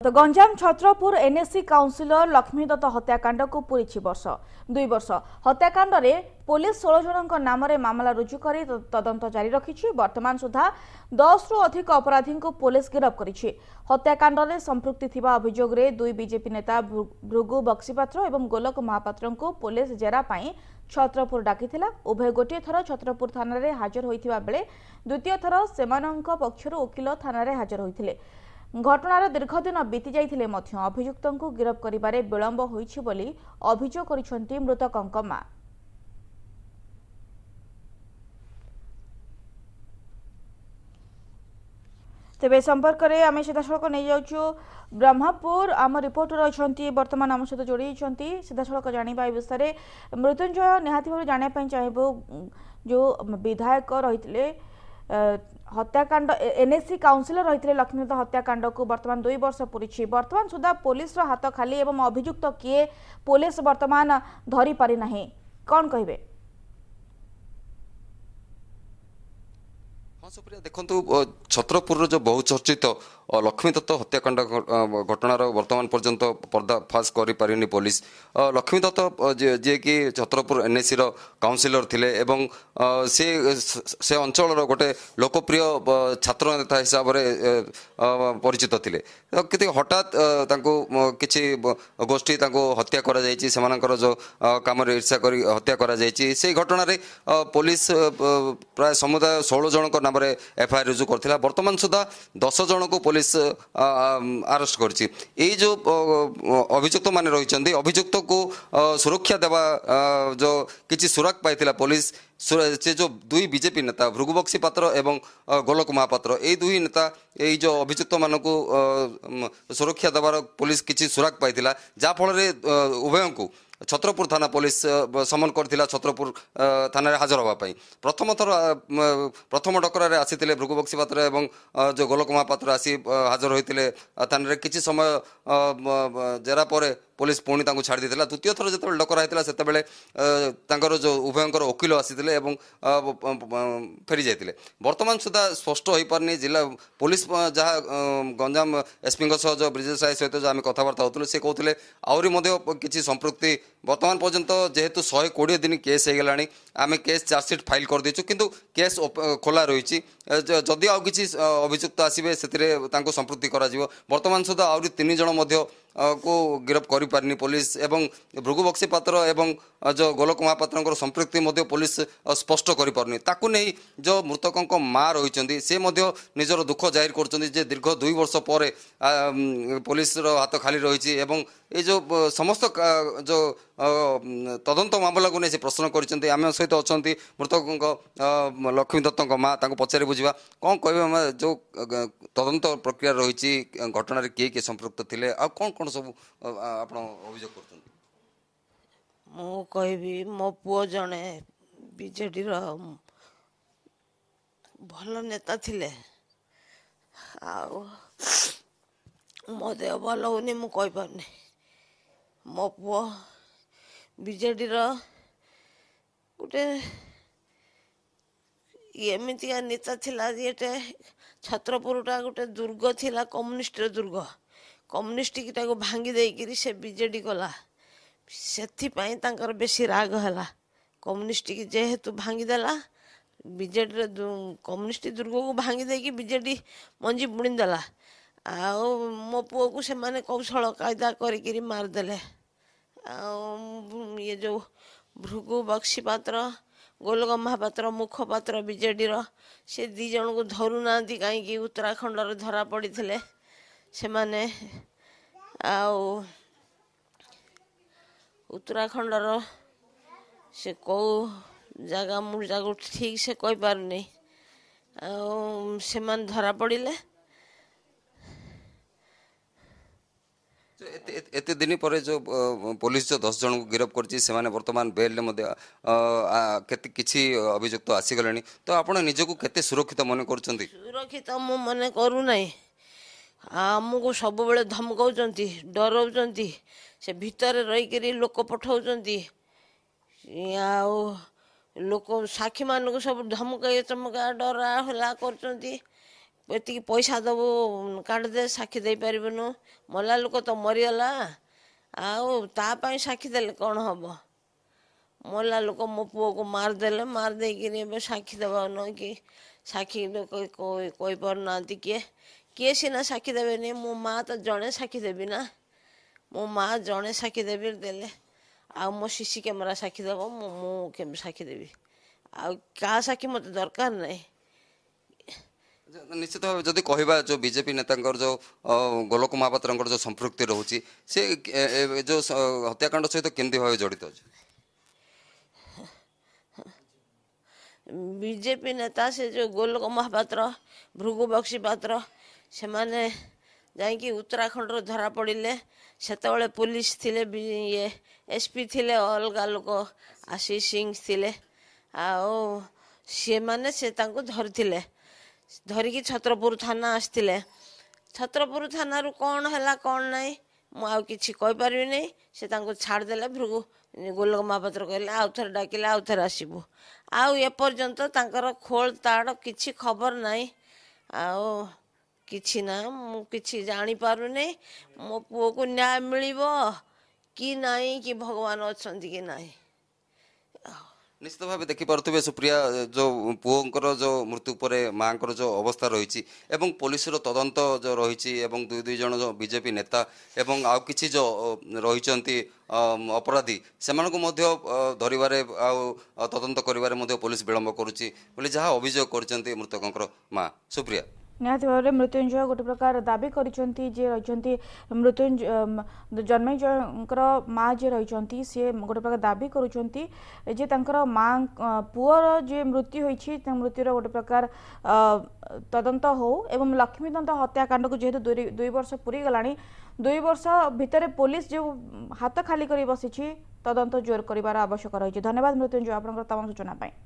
तो Ganjam Chhatrapur NSC councillor Laxmidutt हत्याकांड को पूरी वर्ष 2 वर्ष हत्याकांड रे पुलिस 16 जन नाम मामला रुजु कर तदंत जारी रखी। वर्तमान सुधा 10 रु अधिक अपराधी को पुलिस गिरफ्त करिछि। हत्याकांड रे संपृक्ति थिबा अभियोग रे 2 बीजेपी नेता भृगु बक्सीपात्र और गोलक महापात्र को पुलिस जेरा पाई छत्रपुर डाकिथिला। उभय गोटे थर छत्रपुर थाना रे हाजर होइथिबा बेले द्वितीय थर सेमानंक पक्षरु वकील थाना रे हाजर होइथिले। घटनार दीर्घदिन बीती जाइथिले मध्य अभियुक्तों को गिरफ्त करिबारे विलंब होइछि बोली अभियोग करिसेंती मृतकंक मां। तेबे संपर्क में आम सीधासख नहीं जाऊँ ब्रह्मपुर आम रिपोर्टर अच्छा बर्तमान आम सहित जोड़ी सीधासख जाना विषय मृत्युंजय निहाती भाव जानापी चाहबू जो विधायक रही हत्याकांड एनएससी काउंसिलर रही लक्ष्मीदत्त हत्याकांड को वर्तमान 2 वर्ष पूरी वर्तमान सुधा पुलिस हाथ खाली एवं अभियुक्त किए पुलिस वर्तमान धरी पारि नाही कौन कहिबे? हाँ सुप्रिया देखु छत्रपुर जो बहुचर्चित लक्ष्मीदत्त हत्याकांड घटनार वर्तमान पर्यंत पर्दाफाश कर पारिनी पुलिस। लक्ष्मीदत्त जी कि छत्रपुर एनएससी काउंसिलर थिले एवं से अंचल गोटे लोकप्रिय छात्र नेता हिसाब से परिचित थिले। कि हठात किसी गोष्ठी हत्या करा जायछि, सेमानकर जो काम ईर्षा कर हत्या करा जायछि। से घटना पुलिस प्राय समुदाय 16 जन नाम एफआईआर रुजु करथिला। वर्तमान सुधा 10 जन को पुलिस अरेस्ट करछि। जो अभियुक्त माने रहिचंदी अभियुक्त को सुरक्षा देवा जो किछि सुरक्षा पाइथिला पुलिस से जो 2 बीजेपी नेता भृगु बक्सीपात्र एवं गोलक महापात्र ये 2 नेता ये जो अभियुक्त मान को सुरक्षा देवार पुलिस किछि सुरक्षा पाइथिला जाफल उभय को छत्रपुर थाना पुलिस समन करथिला छत्रपुर थाना रे हाजर होगा। प्रथम डकर आसी भृगु बक्सीपात्र एवं जो गोलक महापात्र आसी हाजर होते थाना रे किछि समय जेरा पर पुलिस पुणी छाड़ देता। द्वितीय थर जो डकर होता से जो उभयंकर वकिल आसी फेरी जाते। वर्तमान सुधा स्पष्ट हो पारनी जिला पुलिस जहाँ गंजाम एसपी जो ब्रिजेश राय सहित जो आम कथबार्ता होते से कहते आहरी किसी संपृक्ति वर्तमान पर्यंत जेहेतु 120 दिन केस हो गलानी आम केस चार्जसीट फाइल कर देचु किंतु केस खोला रही जदि आउ किसी अभियुक्त आसवे से संपृक्ति करा वर्तमान सुधा आहरी 3 जन को गिरफ्त कर पारिनी पुलिस एवं भृगु बक्सीपात्र एवं जो गोलक महापात्र संपृक्ति पुलिस स्पष्ट कर पारनी। ताकू नहीं जो मृतकों माँ रही से निजर दुख जाहिर कर दीर्घ 2 वर्ष पर पुलिस हाथ खाली रही एवं ये जो समस्त जो तदंत मामला को नहीं से प्रश्न कर आम सहित अच्छा मृतकों लक्ष्मीदत्त माँ पचारि बुझा कौन कह जो तदंत प्रक्रिया रही घटना किए किए संपृक्त थे आ कौन कौन सब आप अभियोग कर? मु कहबी मो पुओ जने बीजेडी भल नेता थिले मो देह भल होनी मु कहि पारनी। मो पुओ बीजेडी गोटे एमतिया नेता थिला जे छत्रपुरटा गोटे दुर्ग थिला कम्युनिस्ट दुर्ग कम्युनिस्ट की भांगी देकर से बीजेडी गला से बेसी राग है कम्युनिस्ट की जेहेतु भांगीदेला बीजेडी कम्युनिस्ट दुर्ग को भांगी देकी बीजेडी मंजी बुणीदेला मो पुओ को से माने कौशल कायदा करी मारदेले। ये जो भृगु बक्सीपात्र गोलक महापात्र मुखपात्र बीजेडी से 2 जन को धरू ना कहीं उत्तराखंड धरा पड़ी थे से माने उत्तराखंड से कौ जगह मुझा ठीक से कही पारनी से धरा पड़े। एत दिन पर जो पुलिस जो 10 जन को गिरफ्त कर वर्तमान बेल किसी अभियुक्त आसीगले तो आप निजक केते सुरक्षित मन कर? सुरक्षित मु मन करूना आमको सब बेले धमकाउंट डराउंट से भितर रही लोक पठाउंट लोक साक्षी मान सब धमका चमका डरा हला कर ଏତିକି ପଇସା ଦେବୁ କାଟିଦେ ସାକ୍ଷୀ ଦେଇପାରିବୁନୁ ମଲା ଲୋକ ତ ମରିଗଲା ଆଉ ତା ପାଇଁ ସାକ୍ଷୀ ଦେଲେ କ'ଣ ହେବ ମଲା ଲୋକ ମୋ ପୁଅକୁ ମାରିଦେଲେ ମାରିଦେଇକିରି ଏବେ ସାକ୍ଷୀ ଦେବା ନୁହେଁ କି ସାକ୍ଷୀ କହିପାରୁନାହାନ୍ତି କିଏ ସିନା ସାକ୍ଷୀ ଦେବେନି ମୋ ମା' ତ ଜଣେ ସାକ୍ଷୀ ଦେବି ନା ମୋ ମା' ଜଣେ ସାକ୍ଷୀ ଦେବି ଦେଲେ ଆଉ ମୋ ସିସି କ୍ୟାମେରା ସାକ୍ଷୀ ଦେବ ମୁଁ କେମିତି ସାକ୍ଷୀ ଦେବି ଆଉ କାହା ସାକ୍ଷୀ ମୋତେ ଦରକାର ନାହିଁ। ନିଶ୍ଚିତ ଭାବେ ଯଦି କହିବା ଯେଉଁ ବିଜେପି ନେତାଙ୍କର ଯେଉଁ ଗୋଲକ ମହାପାତ୍ରଙ୍କର ଯେଉଁ ସମ୍ପୃକ୍ତି ରହୁଛି ସେ ଯେଉଁ ହତ୍ୟାକାଣ୍ଡ ସହିତ କେମିତି ଭାବେ ଜଡ଼ିତ ଅଛି? ବିଜେପି ନେତା ସେ ଯେଉଁ ଗୋଲକ ମହାପାତ୍ର ଭୃଗୁ ବକ୍ସି ପାତ୍ର ସେମାନେ ଯାଇକି ଉତ୍ତରାଖଣ୍ଡରୁ ଧରା ପଡ଼ିଲେ ସେତେବେଳେ ପୋଲିସ ଥିଲେ ଇଏ SP ଥିଲେ ଅଲଗା ଲୋକ ଆଶିଷ ସିଂ ଥିଲେ ଆଉ ସେମାନେ ସେ ତାଙ୍କୁ ଧରିଥିଲେ ଧରିକି ଛତ୍ରପୁର ଥାନା ଆସିଥିଲେ ଛତ୍ରପୁର ଥାନାରୁ କ'ଣ ହେଲା କ'ଣ ନାହିଁ ମୁଁ ଆଉ କିଛି କହିପାରିବିନି ସେ ତାଙ୍କୁ ଛାଡ଼ିଦେଲେ ଭୃଗୁ ଗୋଲକ ମହାପାତ୍ର କହିଲେ ଆଉ ଥରେ ଡାକିଲେ ଆଉ ଥରେ ଆସିବୁ ଆଉ ଏପର୍ଯ୍ୟନ୍ତ ତାଙ୍କର ଖୋଳ ତାଡ଼ କିଛି ଖବର ନାହିଁ ଆଉ କିଛି ନା ମୁଁ କିଛି ଜାଣିପାରୁନି ମୋ ପୁଅକୁ ନ୍ୟାୟ ମିଳିବ କି ନାହିଁ କି ଭଗବାନ ଅଛନ୍ତି କି ନାହିଁ। ନିଶ୍ଚିତ ଭାବେ ଦେଖିପାରୁଥିବେ ସୁପ୍ରିୟା ଯେଉଁ ପୁଅଙ୍କର ଯେଉଁ ମୃତ୍ୟୁ ପରେ ମାଆଙ୍କର ଯେଉଁ ଅବସ୍ଥା ରହିଛି ଏବଂ ପୋଲିସର ତଦନ୍ତ ଯେଉଁ ରହିଛି ଏବଂ ଦୁଇ ଜଣ ଯେଉଁ ବିଜେପି ନେତା ଏବଂ ଆଉ କିଛି ଯେଉଁ ରହିଛନ୍ତି ଅପରାଧୀ ସେମାନଙ୍କୁ ମଧ୍ୟ ଧରିବାରେ ଆଉ ତଦନ୍ତ କରିବାରେ ମଧ୍ୟ ପୋଲିସ ବିଳମ୍ବ କରୁଛି ବୋଲି ଯାହା ଅଭିଯୋଗ କରିଛନ୍ତି ମୃତକଙ୍କର ମା। ସୁପ୍ରିୟା ନିହାତି ଭାବରେ ମୃତ୍ୟୁଞ୍ଜୟ ଗୋଟେ ପ୍ରକାର ଦାବି କରିଛନ୍ତି ଯିଏ ରହିଛନ୍ତି ଜନ୍ମେଜୟଙ୍କର ମା ଯିଏ ରହିଛନ୍ତି ସିଏ ଗୋଟେ ପ୍ରକାର ଦାବି କରୁଛନ୍ତି ଯେ ତାଙ୍କର ମା ପୁଅର ଯେ ମୃତ୍ୟୁ ହୋଇଛି ମୃତ୍ୟୁର ଗୋଟେ ପ୍ରକାର ତଦନ୍ତ ହଉ ଏବଂ ଲକ୍ଷ୍ମୀଦନ୍ତ ହତ୍ୟାକାଣ୍ଡକୁ ଯେହେତୁ 2 ବର୍ଷ ପୁରୀ ଗଲାଣି 2 ବର୍ଷ ଭିତରେ ପୋଲିସ ଯେଉଁ ହାତ ଖାଲି କରି ବସିଛି ତଦନ୍ତ ଜୋର କରିବାର ଆବଶ୍ୟକ ରହିଛି। ଧନ୍ୟବାଦ ମୃତ୍ୟୁଞ୍ଜୟ ଆପଣଙ୍କର ତମାମ ସୂଚନା ପାଇଁ।